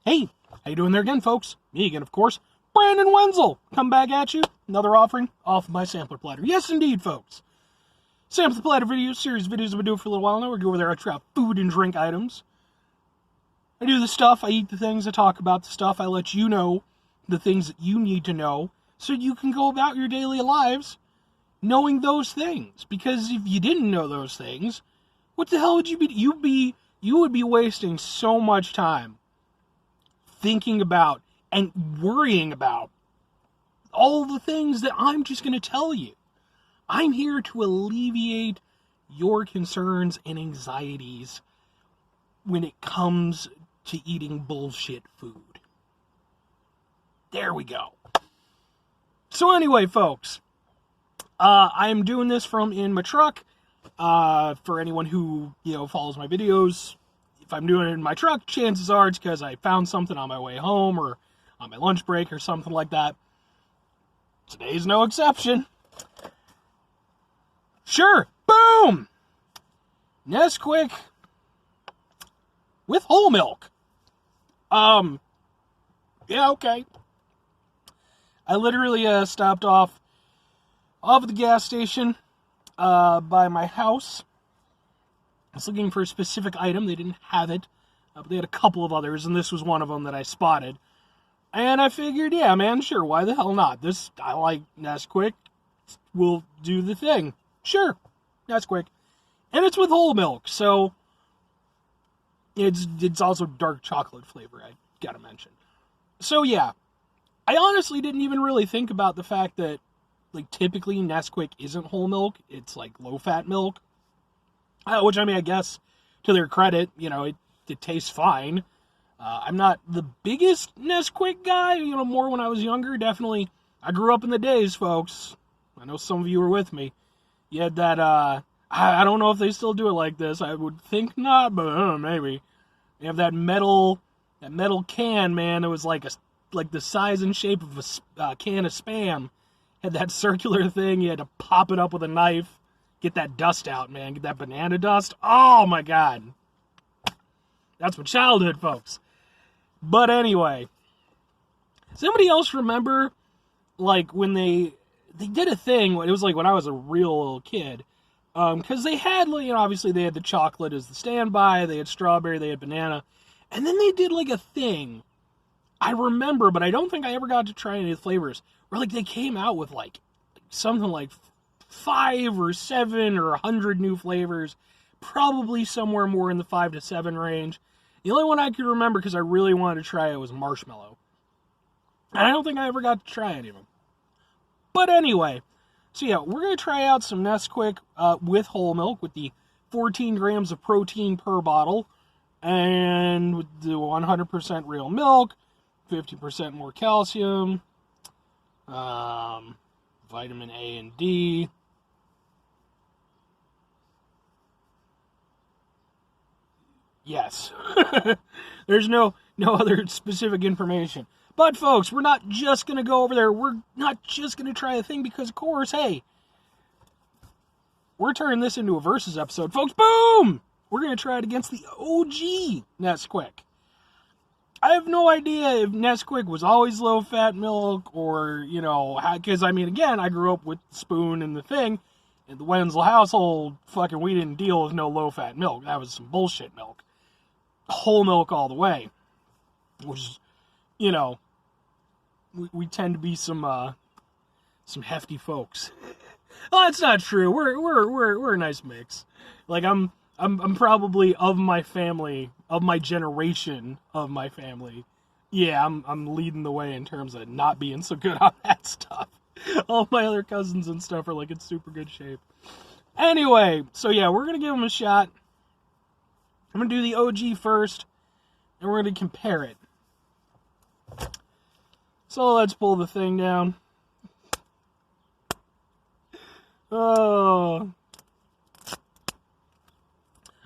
Hey, how you doing there again, folks? Me again, of course. Brandon Wenzel, come back at you. Another offering off of my Sampler Platter. Yes, indeed, folks. Sampler Platter videos, series of videos I've been doing for a little while now. We go over there, I try out food and drink items. I do the stuff, I eat the things, I talk about the stuff, I let you know the things that you need to know so you can go about your daily lives knowing those things. Because if you didn't know those things, what the hell would you be? You would be wasting so much time thinking about and worrying about all the things that I'm just going to tell you. I'm here to alleviate your concerns and anxieties when it comes to eating bullshit food. There we go. So anyway, folks, I'm doing this from in my truck. For anyone who, follows my videos, if I'm doing it in my truck, chances are it's because I found something on my way home or on my lunch break or something like that. Today's no exception. Sure, boom! Nesquik with whole milk. Yeah, okay. I literally stopped off at the gas station by my house. I was looking for a specific item. They didn't have it, but they had a couple of others, and this was one of them that I spotted. And I figured, yeah, man, sure, why the hell not? I like Nesquik. We'll do the thing. Sure, Nesquik. And it's with whole milk, so it's also dark chocolate flavor, I gotta mention. So, yeah, I honestly didn't even really think about the fact that, typically Nesquik isn't whole milk. It's, low-fat milk. Which, I guess, to their credit, it tastes fine. I'm not the biggest Nesquik guy, more when I was younger. Definitely, I grew up in the days, folks. I know some of you were with me. You had that, I don't know if they still do it like this. I would think not, but maybe. You have that metal can, man. It was like the size and shape of a can of Spam. Had that circular thing. You had to pop it up with a knife. Get that dust out, man. Get that banana dust. Oh, my God. That's my childhood, folks. But anyway. Does anybody else remember, when they did a thing, it was when I was a real little kid. Because they had, obviously they had the chocolate as the standby. They had strawberry. They had banana. And then they did, a thing. I remember, but I don't think I ever got to try any of the flavors. Where, they came out with, something like 5 or 7 or 100 new flavors, probably somewhere more in the 5 to 7 range. The only one I could remember because I really wanted to try it was marshmallow. And I don't think I ever got to try any of them. But anyway, so yeah, we're going to try out some Nesquik with whole milk with the 14 grams of protein per bottle and with the 100% real milk, 50% more calcium, vitamin A and D. Yes. There's no other specific information. But, folks, we're not just going to go over there. We're not just going to try a thing because, of course, hey, we're turning this into a versus episode. Folks, boom! We're going to try it against the OG Nesquik. I have no idea if Nesquik was always low-fat milk or, because, again, I grew up with the spoon and the thing. In the Wenzel household, we didn't deal with no low-fat milk. That was some bullshit milk. Whole milk all the way. Which is, we tend to be some hefty folks. Well, that's not true. We're a nice mix. I'm probably of my family, of my generation, of my family. Yeah, I'm leading the way in terms of not being so good on that stuff. All my other cousins and stuff are in super good shape. Anyway, so yeah, we're gonna give them a shot. I'm gonna do the OG first, and we're gonna compare it. So let's pull the thing down. Oh.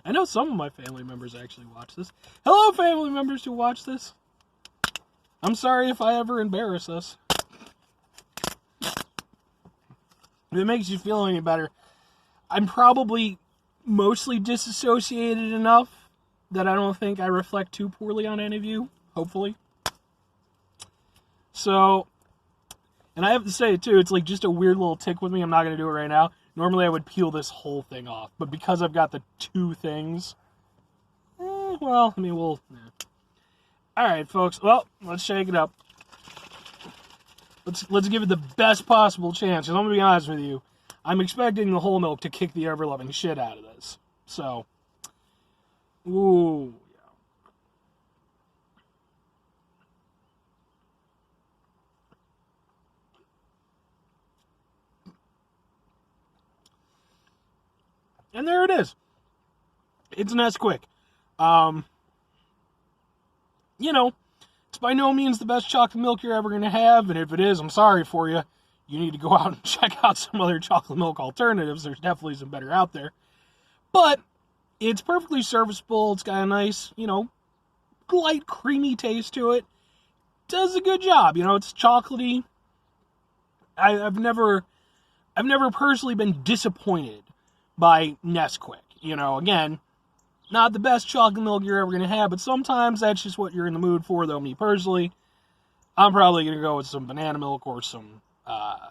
I know some of my family members actually watch this. Hello, family members who watch this. I'm sorry if I ever embarrass us. If it makes you feel any better, I'm probably mostly disassociated enough that I don't think I reflect too poorly on any of you. hopefully. So, and I have to say, too, it's like just a weird little tick with me. I'm not going to do it right now. Normally, I would peel this whole thing off. But because I've got the two things, well, I mean, we'll... Yeah. All right, folks. Well, let's shake it up. Let's give it the best possible chance. And I'm going to be honest with you. I'm expecting the whole milk to kick the ever-loving shit out of this. So, ooh, yeah. And there it is. It's Nesquik. You know, it's by no means the best chocolate milk you're ever going to have, and if it is, I'm sorry for you. You need to go out and check out some other chocolate milk alternatives. There's definitely some better out there. But it's perfectly serviceable. It's got a nice, you know, light, creamy taste to it. Does a good job. You know, it's chocolatey. I've never personally been disappointed by Nesquik. You know, again, not the best chocolate milk you're ever going to have, but sometimes that's just what you're in the mood for, though, me personally. I'm probably going to go with some banana milk or some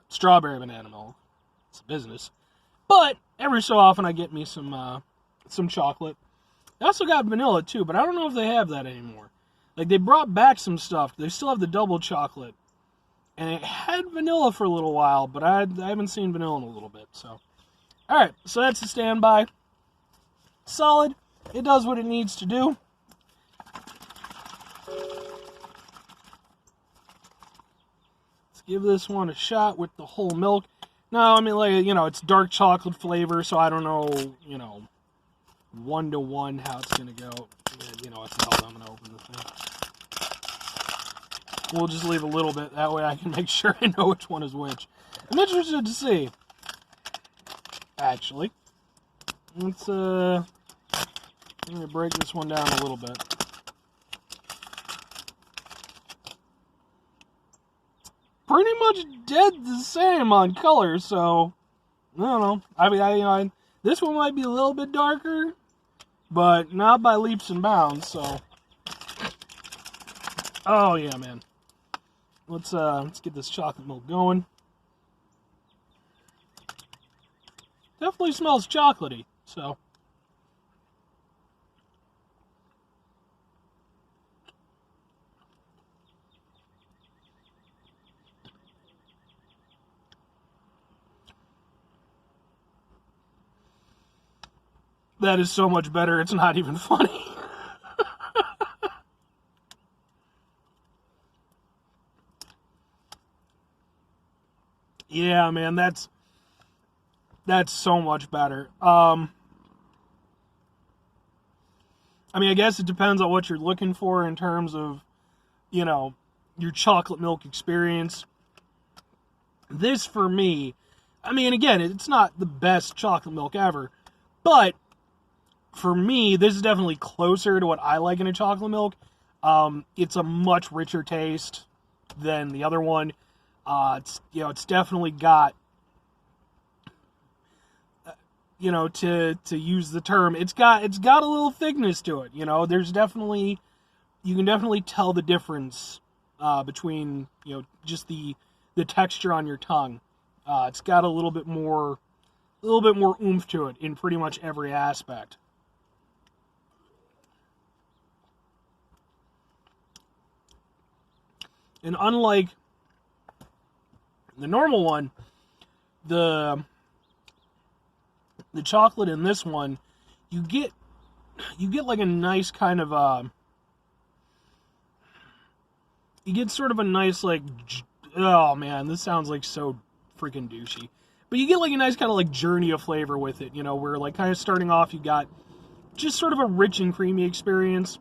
strawberry banana milk. It's a business. But every so often I get me some chocolate. They also got vanilla, too, but I don't know if they have that anymore. Like, they brought back some stuff. They still have the double chocolate. And it had vanilla for a little while, but I haven't seen vanilla in a little bit, so. Alright, so that's the standby. Solid. It does what it needs to do. Let's give this one a shot with the whole milk. Now, I mean, like, you know, it's dark chocolate flavor, so I don't know, you know, 1-to-1 how it's going to go. You know, it's held. I'm going to open the thing. We'll just leave a little bit. That way I can make sure I know which one is which. I'm interested to see. Actually, let's, I'm going to break this one down a little bit. Pretty much dead the same on color, so, I don't know. I mean, this one might be a little bit darker, but not by leaps and bounds, so. Oh, yeah, man. Let's get this chocolate milk going. Definitely smells chocolatey, so. That is so much better, it's not even funny. Yeah, man, that's so much better. I mean, I guess it depends on what you're looking for in terms of, you know, your chocolate milk experience. This, for me, I mean, again, it's not the best chocolate milk ever, but for me, this is definitely closer to what I like in a chocolate milk. It's a much richer taste than the other one. It's definitely got, you know, to use the term, it's got a little thickness to it. You know, you can definitely tell the difference between, you know, just the texture on your tongue. It's got a little bit more oomph to it in pretty much every aspect. And unlike the normal one, the chocolate in this one, you get like a nice kind of you get sort of a nice, like, oh man, this sounds like so freaking douchey, but you get like a nice kind of like journey of flavor with it, you know, where like kind of starting off you got just sort of a rich and creamy experience,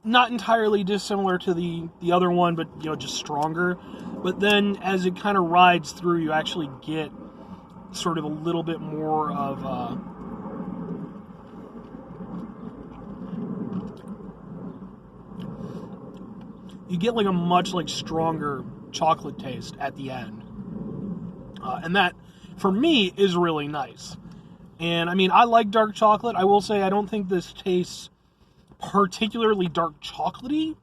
not entirely dissimilar to the other one, but, you know, just stronger. But then as it kind of rides through, you actually get sort of a little bit more of you get like a much like stronger chocolate taste at the end. And that, for me, is really nice. And, I mean, I like dark chocolate. I will say I don't think this tastes particularly dark chocolatey.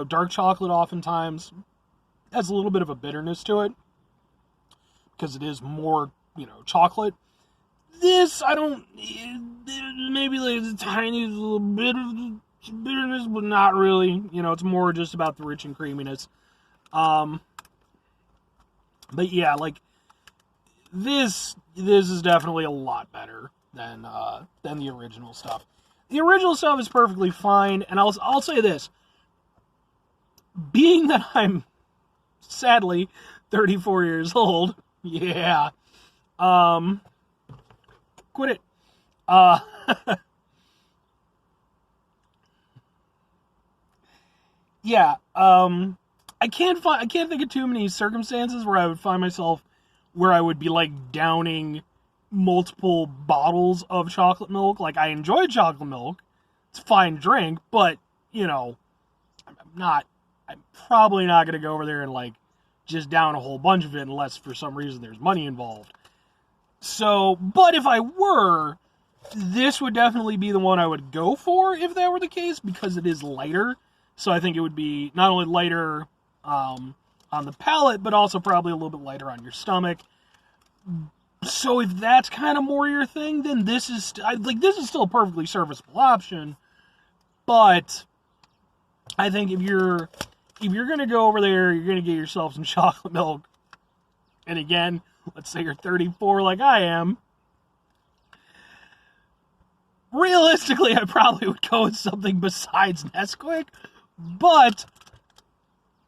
Dark chocolate oftentimes has a little bit of a bitterness to it because it is more, chocolate. This, I don't, maybe like a tiny little bit of bitterness, but not really. It's more just about the rich and creaminess. But yeah, like, this is definitely a lot better than the original stuff. The original stuff is perfectly fine, and I'll say this. Being that I'm, sadly, 34 years old, yeah, quit it. Yeah, I can't think of too many circumstances where I would find myself where I would be like downing multiple bottles of chocolate milk. Like, I enjoy chocolate milk. It's a fine drink, but, I'm probably not going to go over there and like just down a whole bunch of it unless for some reason there's money involved. So, but if I were, this would definitely be the one I would go for if that were the case, because it is lighter. So I think it would be not only lighter on the palate, but also probably a little bit lighter on your stomach. So if that's kind of more your thing, then this is still a perfectly serviceable option. But I think if you're going to go over there, you're going to get yourself some chocolate milk. And again, let's say you're 34 like I am. Realistically, I probably would go with something besides Nesquik. But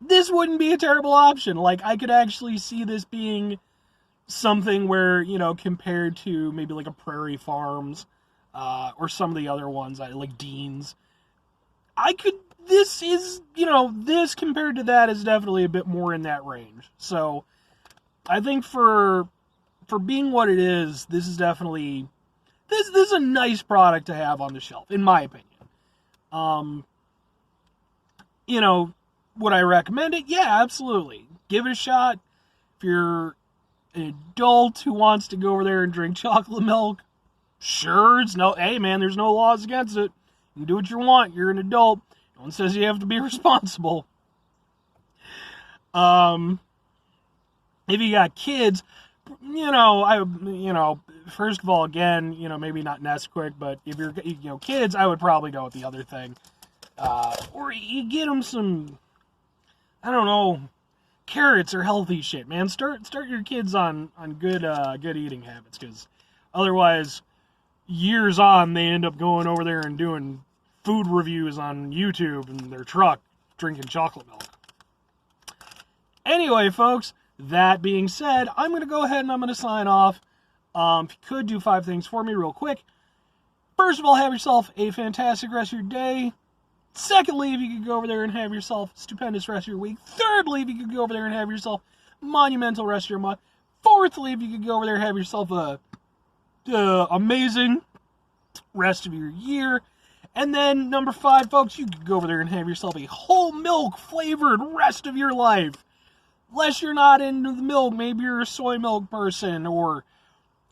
this wouldn't be a terrible option. Like, I could actually see this being something where, compared to maybe like a Prairie Farms or some of the other ones, like Dean's, this compared to that is definitely a bit more in that range. So I think for being what it is, this is definitely, this is a nice product to have on the shelf, in my opinion. Would I recommend it? Yeah, absolutely. Give it a shot. If you're an adult who wants to go over there and drink chocolate milk, sure, hey man, there's no laws against it. You can do what you want. You're an adult. No one says you have to be responsible. If you got kids, first of all, again, maybe not Nesquik, but if you're, kids, I would probably go with the other thing. Or you get them some, I don't know, carrots or healthy shit, man. Start your kids on good eating habits, because otherwise, years on, they end up going over there and doing food reviews on YouTube in their truck, drinking chocolate milk. Anyway, folks, that being said, I'm going to go ahead and I'm going to sign off. If you could do 5 things for me real quick. First of all, have yourself a fantastic rest of your day. Secondly, if you could go over there and have yourself a stupendous rest of your week. Thirdly, if you could go over there and have yourself a monumental rest of your month. Fourthly, if you could go over there and have yourself a amazing rest of your year. And then, number 5, folks, you could go over there and have yourself a whole milk flavored rest of your life. Unless you're not into the milk, maybe you're a soy milk person, or,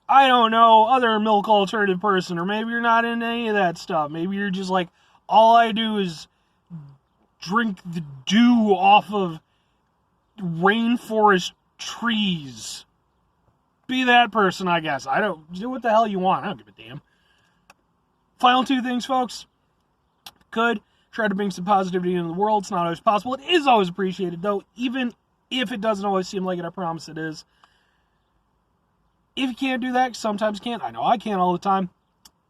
I don't know, other milk alternative person, or maybe you're not into any of that stuff. Maybe you're just like, all I do is drink the dew off of rainforest trees. Be that person, I guess. I don't, do what the hell you want. I don't give a damn. Final 2 things, folks. Could try to bring some positivity into the world. It's not always possible. It is always appreciated, though, even if it doesn't always seem like it. I promise it is. If you can't do that, sometimes can't. I know I can't all the time.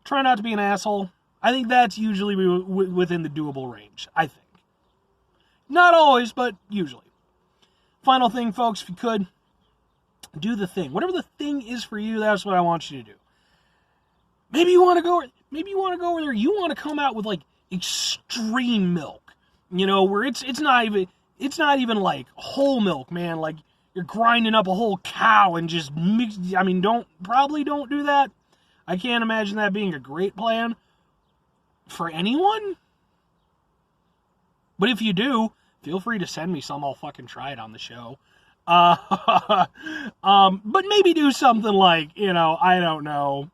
Try not to be an asshole. I think that's usually within the doable range, I think. Not always, but usually. Final thing, folks, if you could, do the thing. Whatever the thing is for you, that's what I want you to do. Maybe you want to go over there, you want to come out with, like, extreme milk. Where it's not even like whole milk, man. Like, you're grinding up a whole cow and just mix. I mean, don't do that. I can't imagine that being a great plan for anyone. But if you do, feel free to send me some. I'll fucking try it on the show. But maybe do something like, I don't know,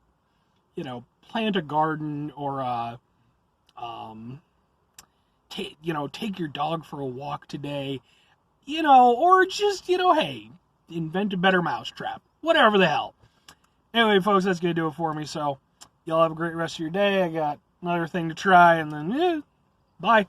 plant a garden, or Take your dog for a walk today, or just, hey, invent a better mousetrap. Whatever the hell. Anyway, folks, that's going to do it for me. So, y'all have a great rest of your day. I got another thing to try, and then, bye.